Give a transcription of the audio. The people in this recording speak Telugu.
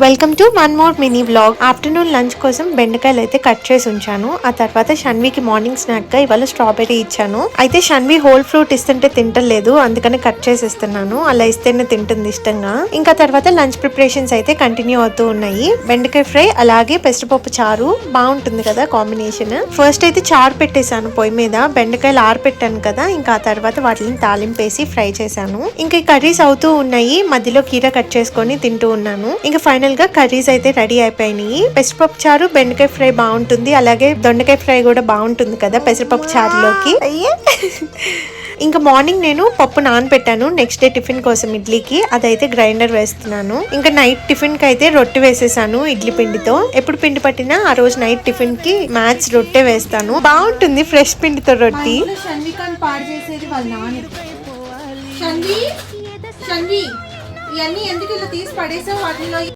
Welcome to one more mini vlog. Afternoon lunch కోసం బెండకాయలు అయితే కట్ చేసి ఉంచాను. ఆ తర్వాత షన్వికి మార్నింగ్ స్నాక్ గా ఇవాళ స్ట్రాబెర్రీ ఇచ్చాను. అయితే షన్వి హోల్ ఫ్రూట్ ఇస్తుంటే తింటలేదు, అందుకని కట్ చేసి ఇస్తున్నాను. అలా ఇస్తేనే తింటుంది ఇష్టంగా. ఇంకా తర్వాత లంచ్ ప్రిపరేషన్స్ అయితే కంటిన్యూ అవుతూ ఉన్నాయి. బెండకాయ ఫ్రై అలాగే పెసరపప్పు చారు బాగుంటుంది కదా కాంబినేషన్. ఫస్ట్ అయితే చారు పెట్టేశాను పొయ్యి మీద, బెండకాయలు ఆరపెట్టాను కదా, ఇంకా ఆ తర్వాత వాటిని తాలింపేసి ఫ్రై చేశాను. ఇంకా కర్రీస్ అవుతూ ఉన్నాయి, మధ్యలో కీర కట్ చేసుకొని తింటూ ఉన్నాను. ఇంకా ఫైనల్ గా కర్రీస్ అయితే రెడీ అయిపోయినాయి. పెసరపప్పు చారు బెండకాయ ఫ్రై బాగుంటుంది, అలాగే దొండకాయ ఫ్రై కూడా బాగుంటుంది కదా పెసరపప్పు చారులోకి. ఇంకా మార్నింగ్ నేను పప్పు నానబెట్టాను నెక్స్ట్ డే టిఫిన్ కోసం ఇడ్లీకి, అదైతే గ్రైండర్ వేస్తున్నాను. ఇంకా నైట్ టిఫిన్ కి అయితే రొట్టె వేసేసాను ఇడ్లీ పిండితో. ఎప్పుడు పిండి పట్టినా ఆ రోజు నైట్ టిఫిన్ కి మ్యాచ్ రొట్టె వేస్తాను, బాగుంటుంది ఫ్రెష్ పిండితో రొట్టి. ఇవన్నీ ఎందుకు ఇలా తీసి పడేసావు వాటిలో?